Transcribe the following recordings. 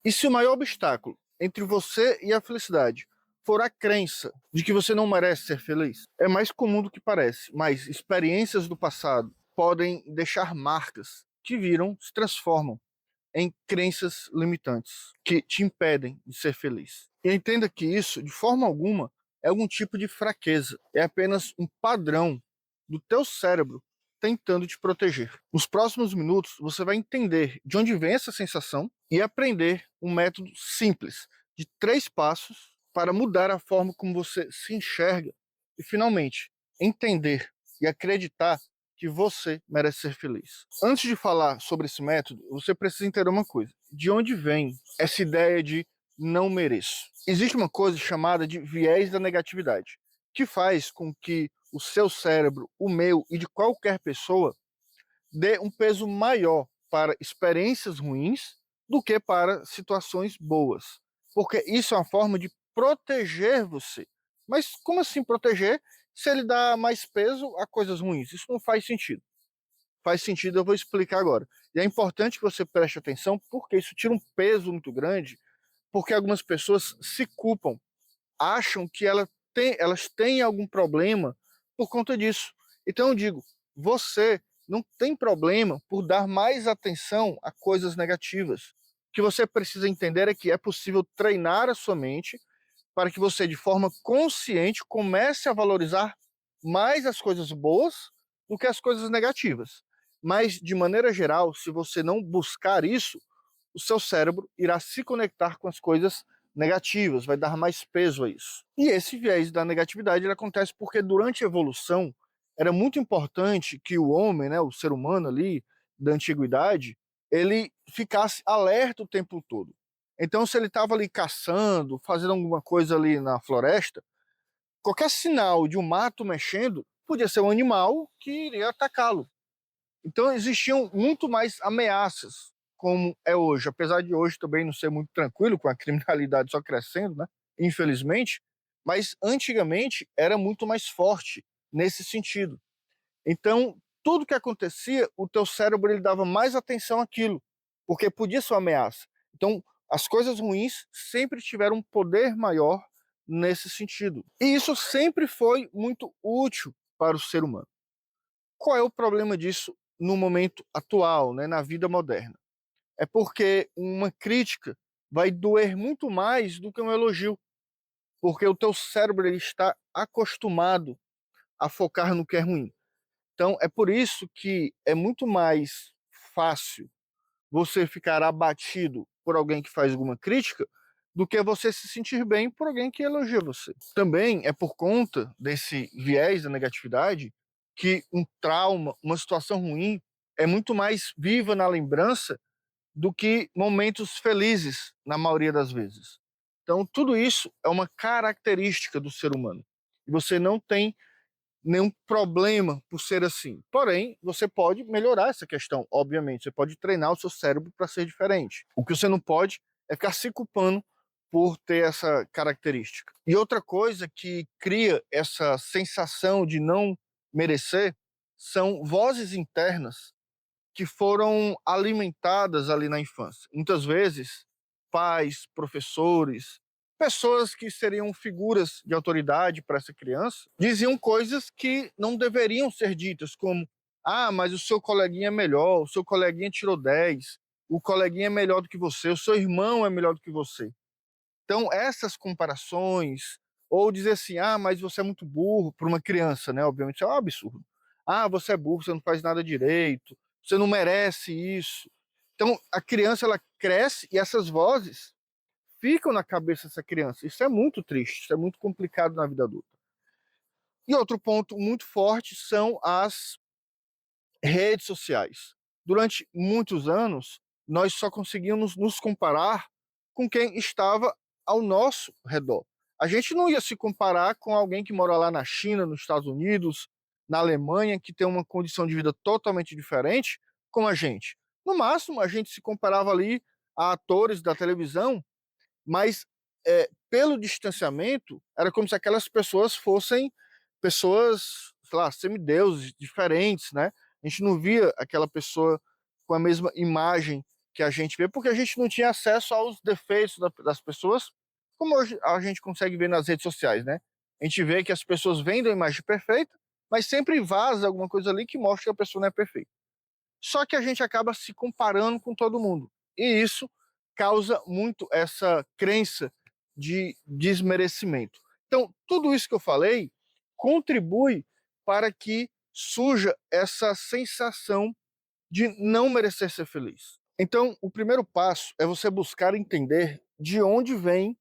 E se o maior obstáculo entre você e a felicidade for a crença de que você não merece ser feliz, é mais comum do que parece, mas experiências do passado podem deixar marcas que viram, se transformam em crenças limitantes que te impedem de ser feliz. E entenda que isso, de forma alguma, é algum tipo de fraqueza. É apenas um padrão do teu cérebro tentando te proteger. Nos próximos minutos, você vai entender de onde vem essa sensação e aprender um método simples de 3 passos para mudar a forma como você se enxerga e, finalmente, entender e acreditar que você merece ser feliz. Antes de falar sobre esse método, você precisa entender uma coisa. De onde vem essa ideia de não mereço? Existe uma coisa chamada de viés da negatividade, que faz com que o seu cérebro, o meu e de qualquer pessoa, dê um peso maior para experiências ruins do que para situações boas. Porque isso é uma forma de proteger você. Mas como assim proteger se ele dá mais peso a coisas ruins? Isso não faz sentido. Faz sentido, eu vou explicar agora. E é importante que você preste atenção, porque isso tira um peso muito grande, porque algumas pessoas se culpam, acham que elas têm algum problema por conta disso. Então eu digo, você não tem problema por dar mais atenção a coisas negativas. O que você precisa entender é que é possível treinar a sua mente para que você, de forma consciente, comece a valorizar mais as coisas boas do que as coisas negativas. Mas, de maneira geral, se você não buscar isso, o seu cérebro irá se conectar com as coisas negativas, vai dar mais peso a isso. E esse viés da negatividade ele acontece porque durante a evolução era muito importante que o homem, né, o ser humano ali da antiguidade, ele ficasse alerta o tempo todo. Então, se ele estava ali caçando, fazendo alguma coisa ali na floresta, qualquer sinal de um mato mexendo podia ser um animal que iria atacá-lo. Então existiam muito mais ameaças, como é hoje. Apesar de hoje também não ser muito tranquilo, com a criminalidade só crescendo, né? Infelizmente. Mas antigamente era muito mais forte nesse sentido. Então, tudo que acontecia, o teu cérebro ele dava mais atenção àquilo, porque podia ser uma ameaça. Então, as coisas ruins sempre tiveram um poder maior nesse sentido. E isso sempre foi muito útil para o ser humano. Qual é o problema disso no momento atual, né, na vida moderna? É porque uma crítica vai doer muito mais do que um elogio, porque o teu cérebro ele está acostumado a focar no que é ruim. Então, é por isso que é muito mais fácil você ficar abatido por alguém que faz alguma crítica do que você se sentir bem por alguém que elogia você. Também é por conta desse viés da negatividade que um trauma, uma situação ruim, é muito mais viva na lembrança do que momentos felizes, na maioria das vezes. Então, tudo isso é uma característica do ser humano. E você não tem nenhum problema por ser assim. Porém, você pode melhorar essa questão, obviamente. Você pode treinar o seu cérebro para ser diferente. O que você não pode é ficar se culpando por ter essa característica. E outra coisa que cria essa sensação de não merecer são vozes internas que foram alimentadas ali na infância. Muitas vezes, pais, professores, pessoas que seriam figuras de autoridade para essa criança, diziam coisas que não deveriam ser ditas, como: ah, mas o seu coleguinha é melhor, o seu coleguinha tirou 10, o coleguinha é melhor do que você, o seu irmão é melhor do que você. Então, essas comparações, ou dizer assim: ah, mas você é muito burro, para uma criança, né? Obviamente, isso é um absurdo. Ah, você é burro, você não faz nada direito, você não merece isso. Então, a criança, ela cresce e essas vozes ficam na cabeça dessa criança. Isso é muito triste, isso é muito complicado na vida adulta. E outro ponto muito forte são as redes sociais. Durante muitos anos, nós só conseguíamos nos comparar com quem estava ao nosso redor. A gente não ia se comparar com alguém que mora lá na China, nos Estados Unidos, na Alemanha, que tem uma condição de vida totalmente diferente com a gente. No máximo, a gente se comparava ali a atores da televisão, mas pelo distanciamento, era como se aquelas pessoas fossem pessoas, sei lá, semideuses diferentes, né? A gente não via aquela pessoa com a mesma imagem que a gente vê, porque a gente não tinha acesso aos defeitos das pessoas, como hoje a gente consegue ver nas redes sociais, né? A gente vê que as pessoas vendem a imagem perfeita, mas sempre vaza alguma coisa ali que mostra que a pessoa não é perfeita. Só que a gente acaba se comparando com todo mundo. E isso causa muito essa crença de desmerecimento. Então, tudo isso que eu falei contribui para que surja essa sensação de não merecer ser feliz. Então, o primeiro passo é você buscar entender de onde vem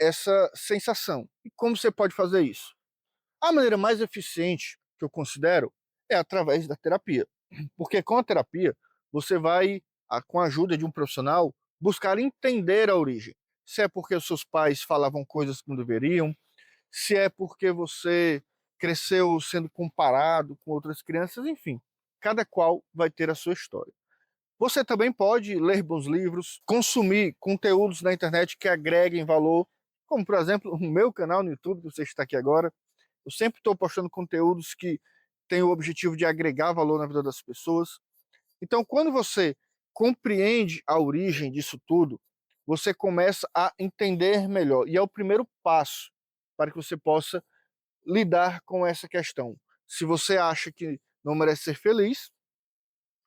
essa sensação e como você pode fazer isso. A maneira mais eficiente que eu considero é através da terapia, porque com a terapia você vai, com a ajuda de um profissional, buscar entender a origem. Se é porque os seus pais falavam coisas que não deveriam, se é porque você cresceu sendo comparado com outras crianças, enfim, cada qual vai ter a sua história. Você também pode ler bons livros, consumir conteúdos na internet que agreguem valor, como por exemplo o meu canal no YouTube, que você está aqui agora. Eu sempre estou postando conteúdos que têm o objetivo de agregar valor na vida das pessoas. Então, quando você compreende a origem disso tudo, você começa a entender melhor. E é o primeiro passo para que você possa lidar com essa questão. Se você acha que não merece ser feliz,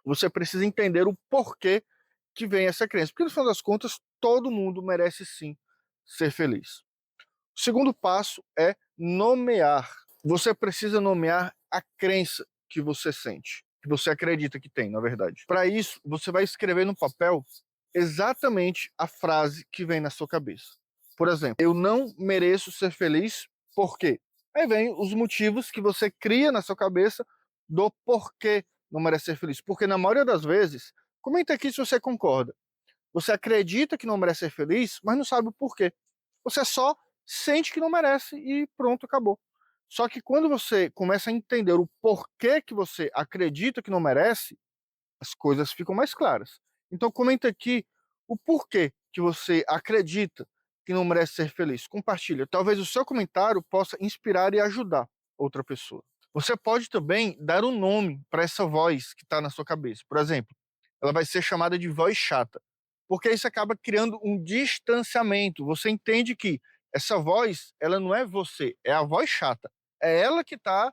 você precisa entender o porquê que vem essa crença. Porque, no final das contas, todo mundo merece sim ser feliz. O segundo passo é nomear. Você precisa nomear a crença que você sente, que você acredita que tem, na verdade. Para isso, você vai escrever no papel exatamente a frase que vem na sua cabeça. Por exemplo, eu não mereço ser feliz, por quê? Aí vem os motivos que você cria na sua cabeça do porquê não merece ser feliz. Porque na maioria das vezes, comenta aqui se você concorda. Você acredita que não merece ser feliz, mas não sabe o porquê. Você só sente que não merece e pronto, acabou. Só que quando você começa a entender o porquê que você acredita que não merece, as coisas ficam mais claras. Então comenta aqui o porquê que você acredita que não merece ser feliz. Compartilha. Talvez o seu comentário possa inspirar e ajudar outra pessoa. Você pode também dar um nome para essa voz que está na sua cabeça. Por exemplo, ela vai ser chamada de voz chata, porque isso acaba criando um distanciamento. Você entende que essa voz, ela não é você, é a voz chata. É ela que está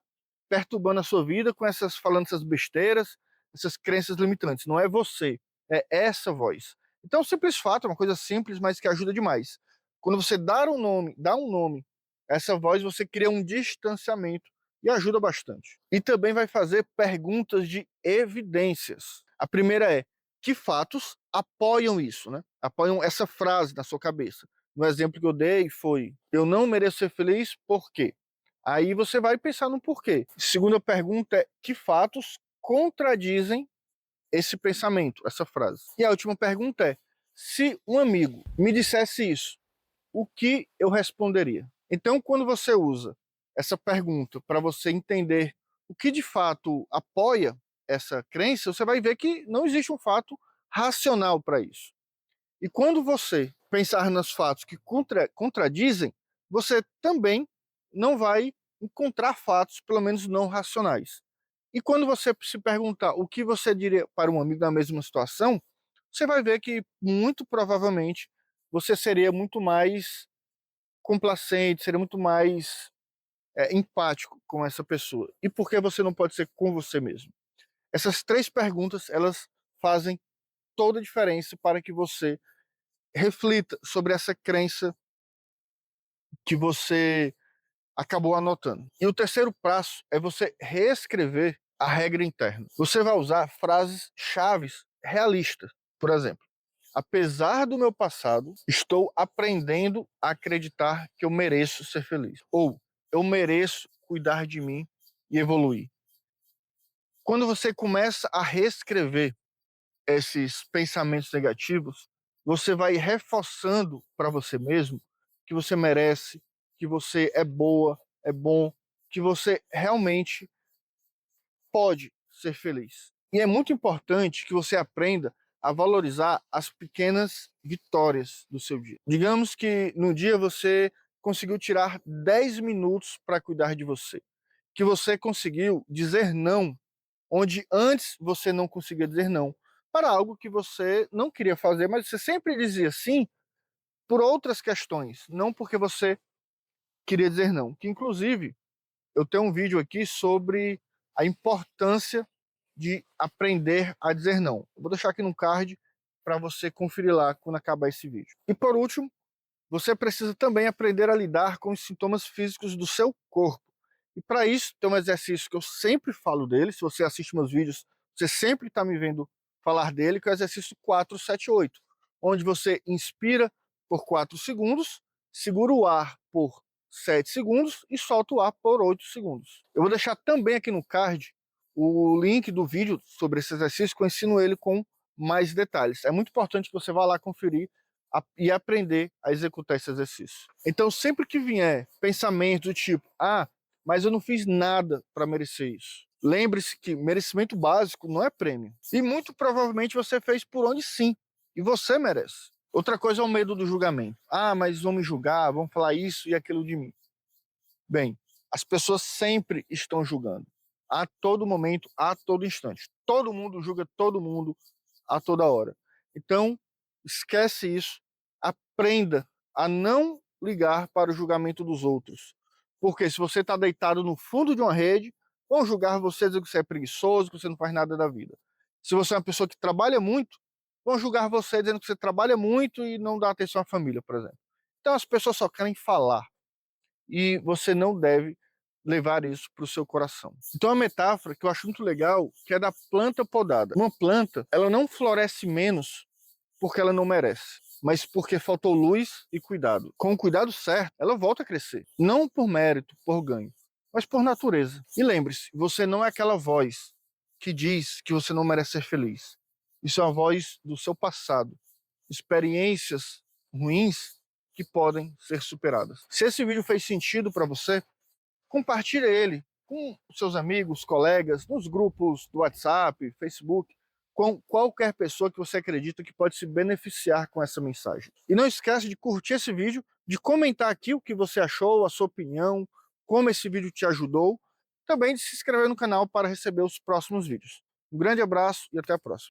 perturbando a sua vida com essas falando essas besteiras, essas crenças limitantes. Não é você, é essa voz. Então, o simples fato é uma coisa simples, mas que ajuda demais. Quando você dá um nome a essa voz, você cria um distanciamento e ajuda bastante. E também vai fazer perguntas de evidências. A primeira é: que fatos apoiam isso, né? Apoiam essa frase na sua cabeça. No exemplo que eu dei foi: eu não mereço ser feliz, por quê? Aí você vai pensar no porquê. Segunda pergunta é: que fatos contradizem esse pensamento, essa frase? E a última pergunta é: se um amigo me dissesse isso, o que eu responderia? Então, quando você usa essa pergunta para você entender o que de fato apoia essa crença, você vai ver que não existe um fato racional para isso. E quando você pensar nos fatos que contradizem, você também não vai encontrar fatos, pelo menos não racionais. E quando você se perguntar o que você diria para um amigo na mesma situação, você vai ver que muito provavelmente você seria muito mais complacente, seria muito mais empático com essa pessoa. E por que você não pode ser com você mesmo? Essas três perguntas, elas fazem toda a diferença para que você reflita sobre essa crença que você acabou anotando. E o terceiro passo é você reescrever a regra interna. Você vai usar frases chaves realistas. Por exemplo, apesar do meu passado, estou aprendendo a acreditar que eu mereço ser feliz. Ou eu mereço cuidar de mim e evoluir. Quando você começa a reescrever esses pensamentos negativos, você vai reforçando para você mesmo que você merece, que você é boa, é bom, que você realmente pode ser feliz. E é muito importante que você aprenda a valorizar as pequenas vitórias do seu dia. Digamos que no dia você conseguiu tirar 10 minutos para cuidar de você, que você conseguiu dizer não, onde antes você não conseguia dizer não. para algo que você não queria fazer, mas você sempre dizia sim por outras questões, não porque você queria dizer não. Que inclusive eu tenho um vídeo aqui sobre a importância de aprender a dizer não. Eu vou deixar aqui no card para você conferir lá quando acabar esse vídeo. E por último, você precisa também aprender a lidar com os sintomas físicos do seu corpo. E para isso, tem um exercício que eu sempre falo dele. Se você assiste meus vídeos, você sempre está me vendo falar dele, que é o exercício 478, onde você inspira por 4 segundos, segura o ar por 7 segundos e solta o ar por 8 segundos. Eu vou deixar também aqui no card o link do vídeo sobre esse exercício, que eu ensino ele com mais detalhes. É muito importante que você vá lá conferir e aprender a executar esse exercício. Então, sempre que vier pensamento do tipo, mas eu não fiz nada para merecer isso. Lembre-se que merecimento básico não é prêmio. E muito provavelmente você fez por onde sim. E você merece. Outra coisa é o medo do julgamento. Mas vão me julgar, vão falar isso e aquilo de mim. Bem, as pessoas sempre estão julgando. A todo momento, a todo instante. Todo mundo julga todo mundo a toda hora. Então, esquece isso. Aprenda a não ligar para o julgamento dos outros. Porque se você está deitado no fundo de uma rede, vão julgar você dizendo que você é preguiçoso, que você não faz nada da vida. Se você é uma pessoa que trabalha muito, vão julgar você dizendo que você trabalha muito e não dá atenção à família, por exemplo. Então as pessoas só querem falar. E você não deve levar isso para o seu coração. Então, a metáfora que eu acho muito legal, que é da planta podada. Uma planta, ela não floresce menos porque ela não merece, mas porque faltou luz e cuidado. Com o cuidado certo, ela volta a crescer. Não por mérito, por ganho, mas por natureza. E lembre-se, você não é aquela voz que diz que você não merece ser feliz. Isso é a voz do seu passado. Experiências ruins que podem ser superadas. Se esse vídeo fez sentido para você, compartilhe ele com seus amigos, colegas, nos grupos do WhatsApp, Facebook, com qualquer pessoa que você acredita que pode se beneficiar com essa mensagem. E não esqueça de curtir esse vídeo, de comentar aqui o que você achou, a sua opinião, como esse vídeo te ajudou, também de se inscrever no canal para receber os próximos vídeos. Um grande abraço e até a próxima.